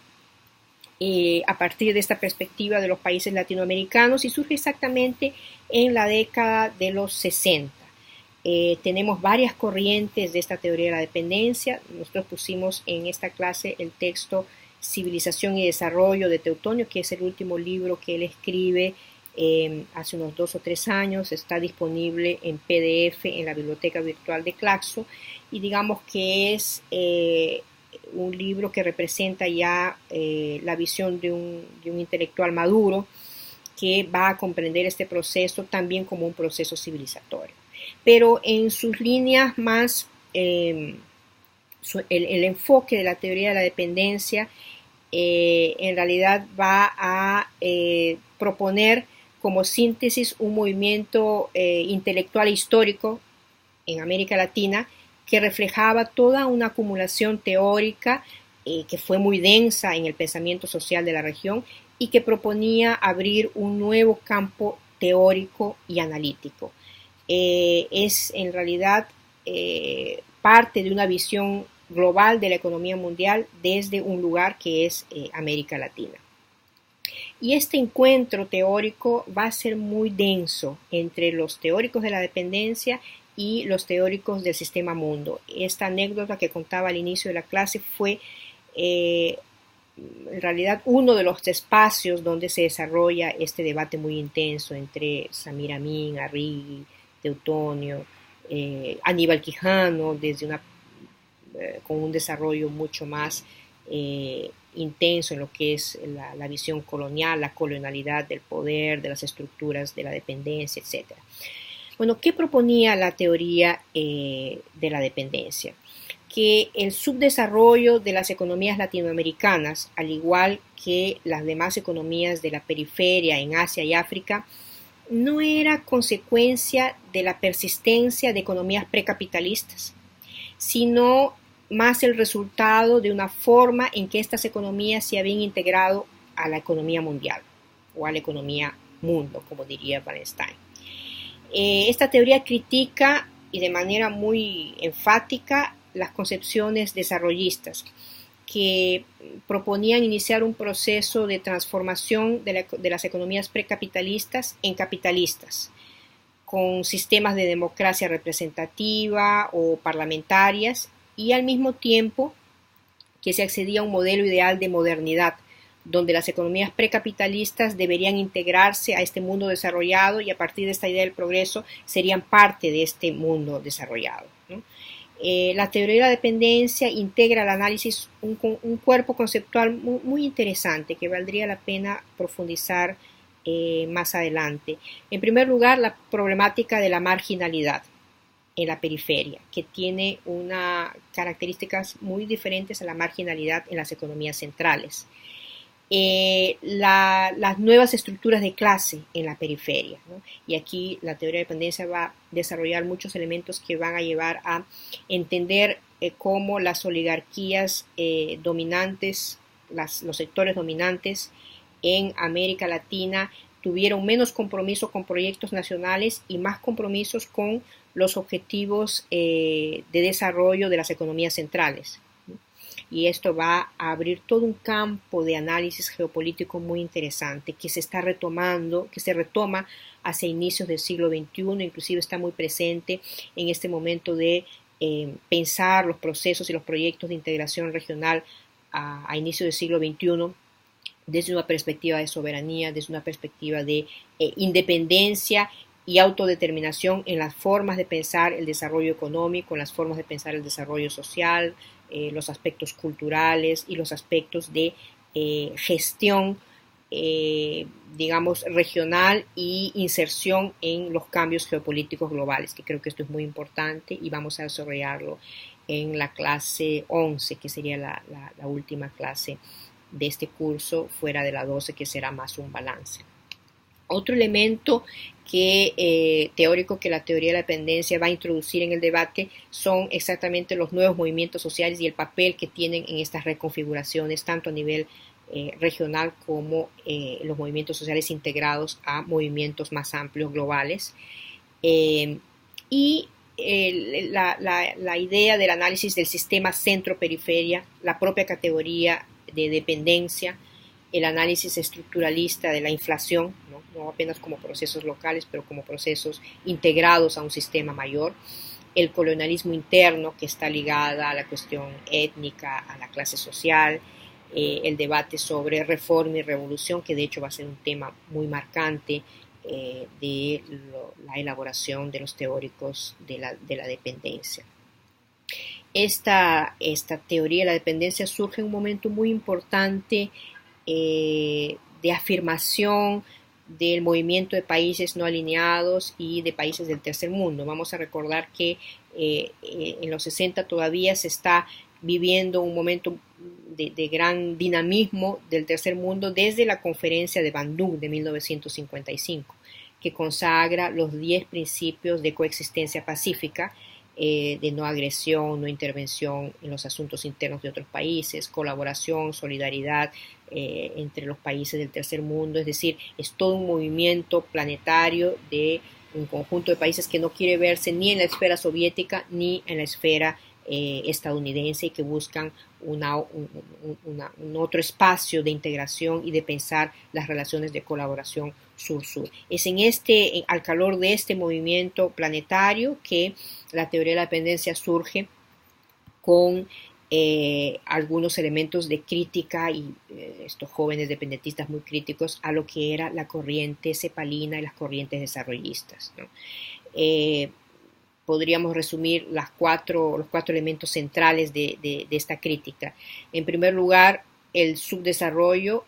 a partir de esta perspectiva de los países latinoamericanos, y surge exactamente en la década de los 60. Tenemos varias corrientes de esta teoría de la dependencia. Nosotros pusimos en esta clase el texto Civilización y Desarrollo de Teutonio, que es el último libro que él escribe hace unos 2 o 3 años. Está disponible en PDF en la biblioteca virtual de Claxo, y digamos que es un libro que representa ya la visión de un intelectual maduro que va a comprender este proceso también como un proceso civilizatorio. Pero en sus líneas más, el enfoque de la teoría de la dependencia en realidad va a proponer como síntesis un movimiento intelectual histórico en América Latina que reflejaba toda una acumulación teórica que fue muy densa en el pensamiento social de la región y que proponía abrir un nuevo campo teórico y analítico. Es en realidad parte de una visión global de la economía mundial desde un lugar que es América Latina. Y este encuentro teórico va a ser muy denso entre los teóricos de la dependencia y los teóricos del sistema mundo. Esta anécdota que contaba al inicio de la clase fue en realidad uno de los espacios donde se desarrolla este debate muy intenso entre Samir Amin, Arrighi, Teutonio, Aníbal Quijano, con un desarrollo mucho más intenso en lo que es la visión colonial, la colonialidad del poder, de las estructuras de la dependencia, etc. Bueno, ¿qué proponía la teoría de la dependencia? Que el subdesarrollo de las economías latinoamericanas, al igual que las demás economías de la periferia en Asia y África, no era consecuencia de la persistencia de economías precapitalistas, sino más el resultado de una forma en que estas economías se habían integrado a la economía mundial, o a la economía mundo, como diría Wallenstein. Esta teoría critica, y de manera muy enfática, las concepciones desarrollistas, que proponían iniciar un proceso de transformación de las economías precapitalistas en capitalistas, con sistemas de democracia representativa o parlamentarias, y al mismo tiempo que se accedía a un modelo ideal de modernidad, donde las economías precapitalistas deberían integrarse a este mundo desarrollado y a partir de esta idea del progreso serían parte de este mundo desarrollado, ¿no? La teoría de la dependencia integra al análisis un cuerpo conceptual muy interesante que valdría la pena profundizar más adelante. En primer lugar, la problemática de la marginalidad en la periferia, que tiene unas características muy diferentes a la marginalidad en las economías centrales. Las nuevas estructuras de clase en la periferia, ¿no? Y aquí la teoría de dependencia va a desarrollar muchos elementos que van a llevar a entender cómo las oligarquías dominantes, los sectores dominantes en América Latina tuvieron menos compromiso con proyectos nacionales y más compromisos con los objetivos de desarrollo de las economías centrales. Y esto va a abrir todo un campo de análisis geopolítico muy interesante que se está retomando, que se retoma hacia inicios del siglo XXI, inclusive está muy presente en este momento de pensar los procesos y los proyectos de integración regional a inicios del siglo XXI desde una perspectiva de soberanía, desde una perspectiva de independencia y autodeterminación en las formas de pensar el desarrollo económico, en las formas de pensar el desarrollo social, los aspectos culturales y los aspectos de gestión, digamos, regional y inserción en los cambios geopolíticos globales, que creo que esto es muy importante y vamos a desarrollarlo en la clase 11, que sería la última clase de este curso, fuera de la 12, que será más un balance. Otro elemento teórico que la teoría de la dependencia va a introducir en el debate son exactamente los nuevos movimientos sociales y el papel que tienen en estas reconfiguraciones, tanto a nivel regional como los movimientos sociales integrados a movimientos más amplios globales. Y la idea del análisis del sistema centro-periferia, la propia categoría de dependencia, el análisis estructuralista de la inflación, no apenas como procesos locales, pero como procesos integrados a un sistema mayor, el colonialismo interno, que está ligada a la cuestión étnica, a la clase social, el debate sobre reforma y revolución, que de hecho va a ser un tema muy marcante de la elaboración de los teóricos de la dependencia. Esta teoría de la dependencia surge en un momento muy importante de afirmación del movimiento de países no alineados y de países del tercer mundo. Vamos a recordar que en los 60 todavía se está viviendo un momento de gran dinamismo del tercer mundo desde la conferencia de Bandung de 1955, que consagra los 10 principios de coexistencia pacífica, de no agresión, no intervención en los asuntos internos de otros países, colaboración, solidaridad entre los países del tercer mundo. Es decir, es todo un movimiento planetario de un conjunto de países que no quiere verse ni en la esfera soviética ni en la esfera estadounidense, y que buscan un otro espacio de integración y de pensar las relaciones de colaboración sur-sur. Es al calor de este movimiento planetario que la teoría de la dependencia surge con algunos elementos de crítica y estos jóvenes dependentistas muy críticos a lo que era la corriente cepalina y las corrientes desarrollistas, ¿no? Podríamos resumir los cuatro elementos centrales de esta crítica. En primer lugar, el subdesarrollo,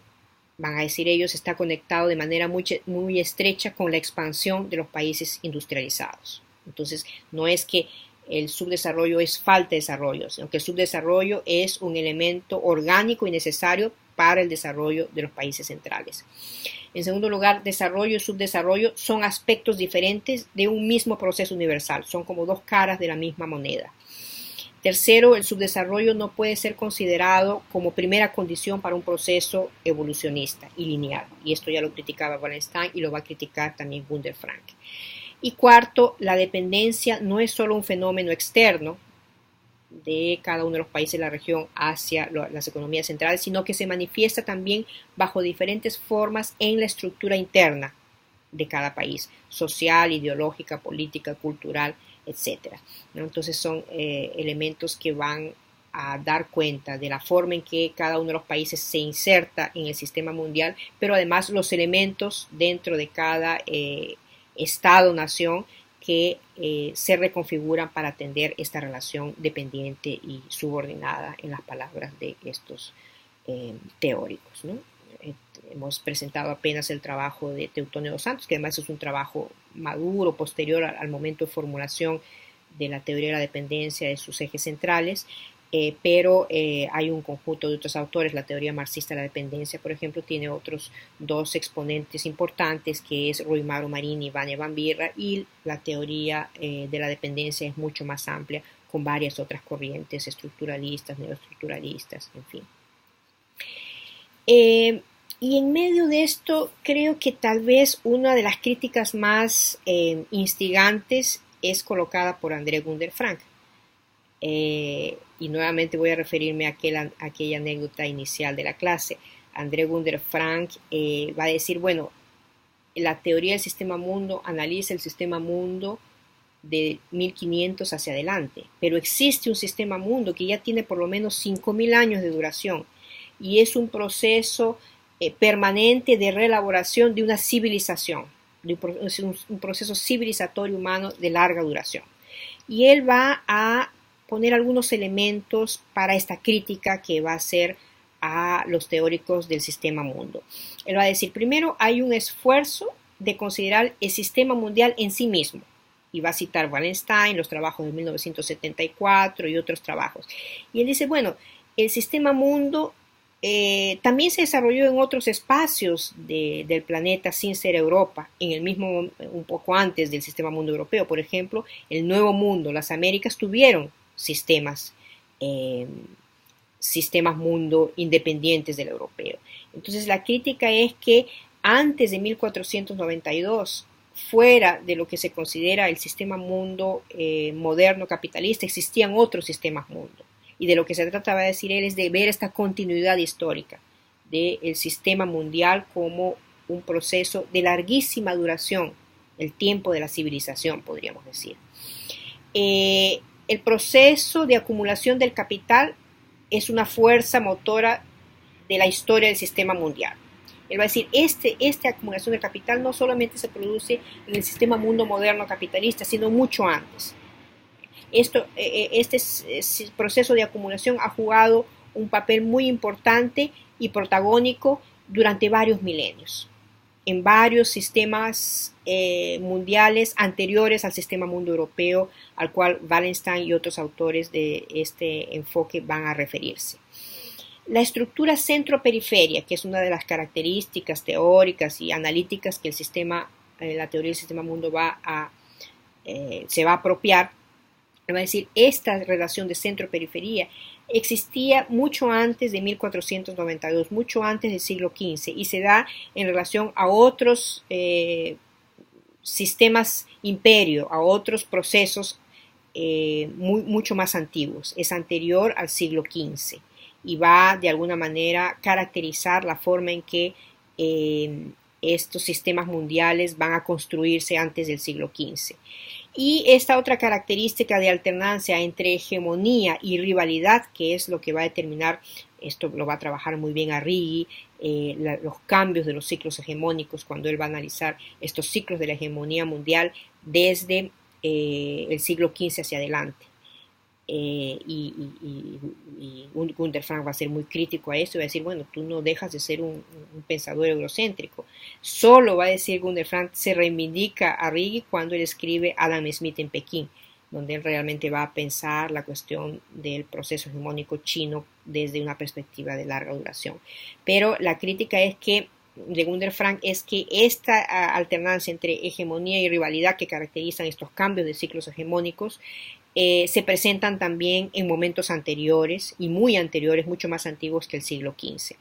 van a decir ellos, está conectado de manera muy estrecha con la expansión de los países industrializados. Entonces, no es que el subdesarrollo es falta de desarrollo, sino que el subdesarrollo es un elemento orgánico y necesario para el desarrollo de los países centrales. En segundo lugar, desarrollo y subdesarrollo son aspectos diferentes de un mismo proceso universal, son como dos caras de la misma moneda. Tercero, el subdesarrollo no puede ser considerado como primera condición para un proceso evolucionista y lineal, y esto ya lo criticaba Wallenstein y lo va a criticar también Gunder Frank. Y cuarto, la dependencia no es solo un fenómeno externo de cada uno de los países de la región hacia las economías centrales, sino que se manifiesta también bajo diferentes formas en la estructura interna de cada país, social, ideológica, política, cultural, etc., ¿no? Entonces son elementos que van a dar cuenta de la forma en que cada uno de los países se inserta en el sistema mundial, pero además los elementos dentro de cada Estado-nación que se reconfiguran para atender esta relación dependiente y subordinada, en las palabras de estos teóricos, ¿no? Hemos presentado apenas el trabajo de Teutónio dos Santos, que además es un trabajo maduro, posterior al momento de formulación de la teoría de la dependencia de sus ejes centrales, pero hay un conjunto de otros autores. La teoría marxista de la dependencia, por ejemplo, tiene otros dos exponentes importantes, que es Rui Mauro Marini y Vania Van Birra, y la teoría de la dependencia es mucho más amplia, con varias otras corrientes estructuralistas, neoestructuralistas, en fin. Y en medio de esto, creo que tal vez una de las críticas más instigantes es colocada por André Gunder Frank. Y nuevamente voy a referirme a aquella anécdota inicial de la clase. André Gunder Frank va a decir, bueno, la teoría del sistema mundo analiza el sistema mundo de 1500 hacia adelante, pero existe un sistema mundo que ya tiene por lo menos 5000 años de duración y es un proceso permanente de reelaboración de una civilización, es un proceso civilizatorio humano de larga duración. Y él va a poner algunos elementos para esta crítica que va a hacer a los teóricos del sistema mundo. Él va a decir, primero, hay un esfuerzo de considerar el sistema mundial en sí mismo. Y va a citar Wallenstein, los trabajos de 1974 y otros trabajos. Y él dice, bueno, el sistema mundo también se desarrolló en otros espacios del planeta sin ser Europa, en el mismo, un poco antes del sistema mundo europeo. Por ejemplo, el Nuevo Mundo, las Américas tuvieron sistemas mundo independientes del europeo. Entonces la crítica es que antes de 1492, fuera de lo que se considera el sistema mundo moderno capitalista, existían otros sistemas mundo. Y de lo que se trataba de decir él es de ver esta continuidad histórica del sistema mundial como un proceso de larguísima duración, el tiempo de la civilización, podríamos decir. El proceso de acumulación del capital es una fuerza motora de la historia del sistema mundial. Él va a decir, esta acumulación de capital no solamente se produce en el sistema mundo moderno capitalista, sino mucho antes. Este proceso de acumulación ha jugado un papel muy importante y protagónico durante varios milenios, en varios sistemas mundiales anteriores al sistema mundo europeo, al cual Wallenstein y otros autores de este enfoque van a referirse. La estructura centro-periferia, que es una de las características teóricas y analíticas que la teoría del sistema mundo se va a apropiar, va a decir, esta relación de centro-periferia existía mucho antes de 1492, mucho antes del siglo XV, y se da en relación a otros sistemas imperio, a otros procesos mucho más antiguos. Es anterior al siglo XV y va de alguna manera a caracterizar la forma en que estos sistemas mundiales van a construirse antes del siglo XV. Y esta otra característica de alternancia entre hegemonía y rivalidad, que es lo que va a determinar, esto lo va a trabajar muy bien Arrighi, los cambios de los ciclos hegemónicos, cuando él va a analizar estos ciclos de la hegemonía mundial desde el siglo XV hacia adelante. Y Gunder Frank va a ser muy crítico a esto y va a decir, bueno, tú no dejas de ser un pensador eurocéntrico. Solo, va a decir Gunder Frank, se reivindica a Arrighi cuando él escribe Adam Smith en Pekín, donde él realmente va a pensar la cuestión del proceso hegemónico chino desde una perspectiva de larga duración. Pero la crítica es que de Gunder Frank es que esta alternancia entre hegemonía y rivalidad que caracterizan estos cambios de ciclos hegemónicos se presentan también en momentos anteriores y muy anteriores, mucho más antiguos que el siglo XV,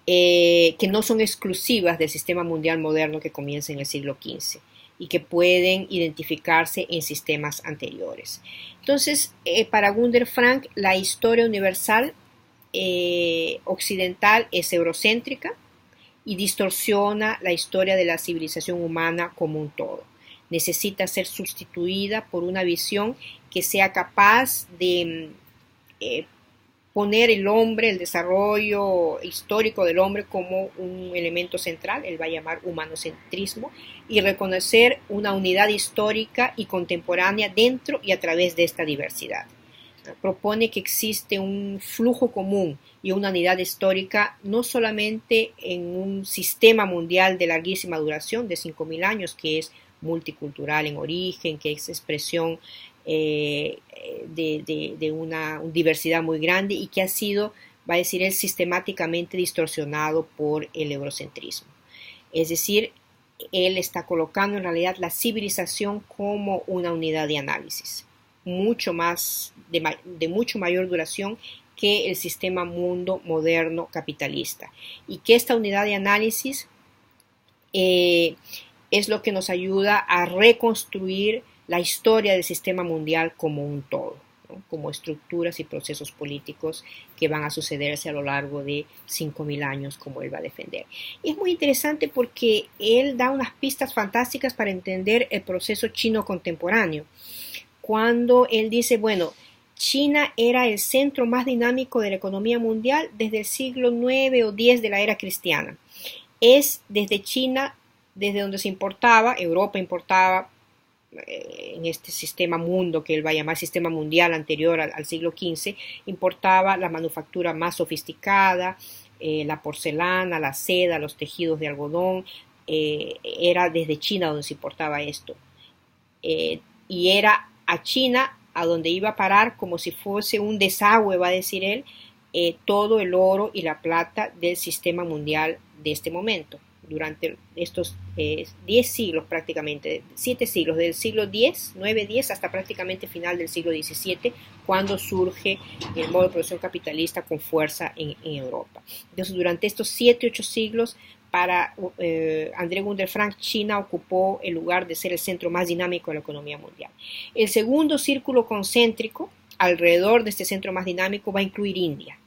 que no son exclusivas del sistema mundial moderno que comienza en el siglo XV y que pueden identificarse en sistemas anteriores. Entonces, para Gunder Frank, la historia universal occidental es eurocéntrica y distorsiona la historia de la civilización humana como un todo. Necesita ser sustituida por una visión que sea capaz de poner el hombre, el desarrollo histórico del hombre como un elemento central, él va a llamar humanocentrismo, y reconocer una unidad histórica y contemporánea dentro y a través de esta diversidad. Propone que existe un flujo común y una unidad histórica no solamente en un sistema mundial de larguísima duración, de 5000 años, que es multicultural en origen, que es expresión de una diversidad muy grande y que ha sido, va a decir él, sistemáticamente distorsionado por el eurocentrismo. Es decir, él está colocando en realidad la civilización como una unidad de análisis, mucho más, de mucho mayor duración que el sistema mundo moderno capitalista, y que esta unidad de análisis es lo que nos ayuda a reconstruir la historia del sistema mundial como un todo, ¿no? Como estructuras y procesos políticos que van a sucederse a lo largo de 5.000 años, como él va a defender. Y es muy interesante porque él da unas pistas fantásticas para entender el proceso chino contemporáneo. Cuando él dice, bueno, China era el centro más dinámico de la economía mundial desde el siglo IX o X de la era cristiana. Es desde China, desde donde se importaba, Europa importaba en este sistema mundo que él va a llamar sistema mundial anterior al siglo XV, importaba la manufactura más sofisticada, la porcelana, la seda, los tejidos de algodón, era desde China donde se importaba esto. Y era a China a donde iba a parar como si fuese un desagüe, va a decir él, todo el oro y la plata del sistema mundial de este momento. Durante estos 10 siglos prácticamente, 7 siglos, del siglo X, 9-10 hasta prácticamente final del siglo XVII, cuando surge el modo de producción capitalista con fuerza en Europa. Entonces, durante estos 7-8 siglos, para André Gunder Frank, China ocupó el lugar de ser el centro más dinámico de la economía mundial. El segundo círculo concéntrico, alrededor de este centro más dinámico, va a incluir India.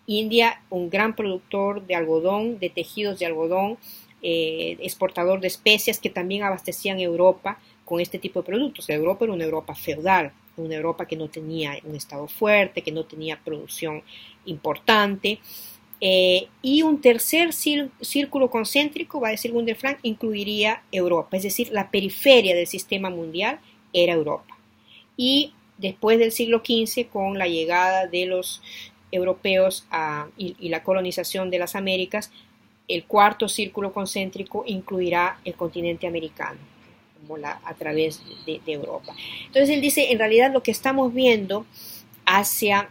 India, un gran productor de algodón, de tejidos de algodón, exportador de especias que también abastecían Europa con este tipo de productos. Europa era una Europa feudal, una Europa que no tenía un estado fuerte, que no tenía producción importante. Y un tercer círculo concéntrico, va a decir Gunder Frank, incluiría Europa, es decir, la periferia del sistema mundial era Europa. Y después del siglo XV, con la llegada de los europeos y la colonización de las Américas, el cuarto círculo concéntrico incluirá el continente americano a través de Europa. Entonces él dice, en realidad lo que estamos viendo hacia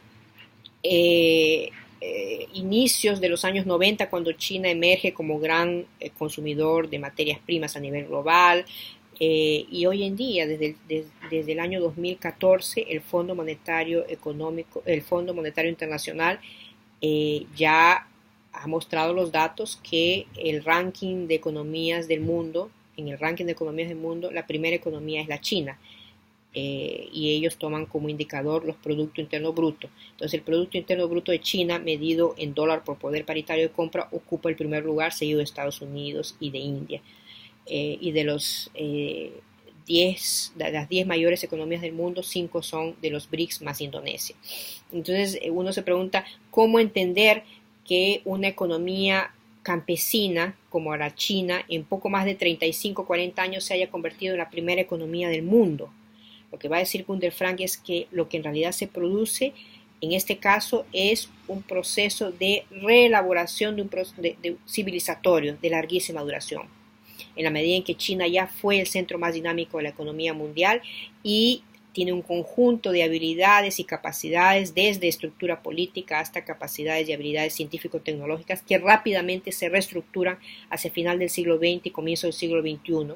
inicios de los años 90, cuando China emerge como gran consumidor de materias primas a nivel global, y hoy en día, desde el año 2014, el Fondo Monetario Internacional ya ha mostrado los datos que el ranking de economías del mundo, en el ranking de economías del mundo, la primera economía es la China. Y ellos toman como indicador los Producto Interno Bruto. Entonces el Producto Interno Bruto de China, medido en dólar por poder paritario de compra, ocupa el primer lugar, seguido de Estados Unidos y de India. Y de las 10 mayores economías del mundo, 5 son de los BRICS más Indonesia. Entonces uno se pregunta cómo entender que una economía campesina como la China en poco más de 35-40 años se haya convertido en la primera economía del mundo. Lo que va a decir Gunder Frank es que lo que en realidad se produce en este caso es un proceso de reelaboración de civilizatorio de larguísima duración. En la medida en que China ya fue el centro más dinámico de la economía mundial y tiene un conjunto de habilidades y capacidades, desde estructura política hasta capacidades y habilidades científico-tecnológicas que rápidamente se reestructuran hacia final del siglo XX y comienzo del siglo XXI,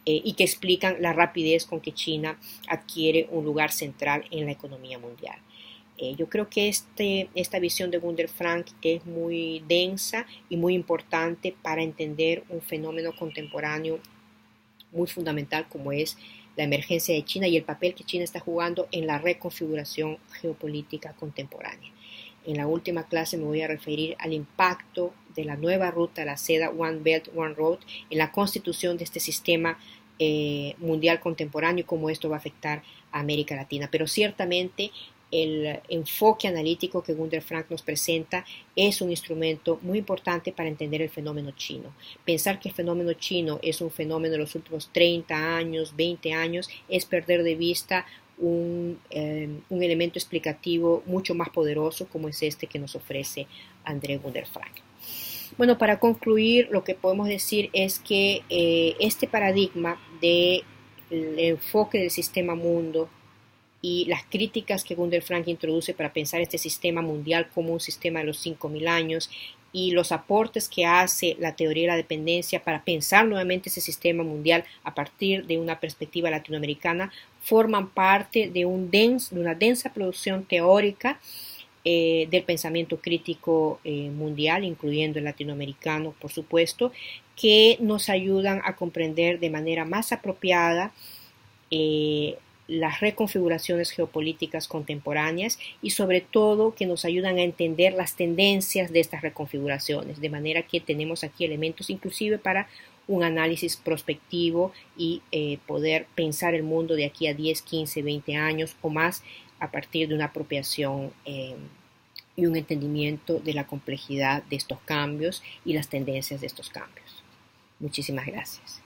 y que explican la rapidez con que China adquiere un lugar central en la economía mundial. Yo creo que esta visión de Gunder Frank es muy densa y muy importante para entender un fenómeno contemporáneo muy fundamental como es la emergencia de China y el papel que China está jugando en la reconfiguración geopolítica contemporánea. En la última clase me voy a referir al impacto de la nueva ruta de la seda One Belt, One Road en la constitución de este sistema mundial contemporáneo y cómo esto va a afectar a América Latina. Pero ciertamente el enfoque analítico que Gunder Frank nos presenta es un instrumento muy importante para entender el fenómeno chino. Pensar que el fenómeno chino es un fenómeno de los últimos 30 años, 20 años, es perder de vista un elemento explicativo mucho más poderoso como es este que nos ofrece André Gunder Frank. Bueno, para concluir, lo que podemos decir es que este paradigma del enfoque del sistema mundo y las críticas que Gunder Frank introduce para pensar este sistema mundial como un sistema de los 5.000 años y los aportes que hace la teoría de la dependencia para pensar nuevamente ese sistema mundial a partir de una perspectiva latinoamericana forman parte de una densa producción teórica del pensamiento crítico mundial, incluyendo el latinoamericano, por supuesto, que nos ayudan a comprender de manera más apropiada las reconfiguraciones geopolíticas contemporáneas y sobre todo que nos ayudan a entender las tendencias de estas reconfiguraciones, de manera que tenemos aquí elementos inclusive para un análisis prospectivo y poder pensar el mundo de aquí a 10, 15, 20 años o más a partir de una apropiación y un entendimiento de la complejidad de estos cambios y las tendencias de estos cambios. Muchísimas gracias.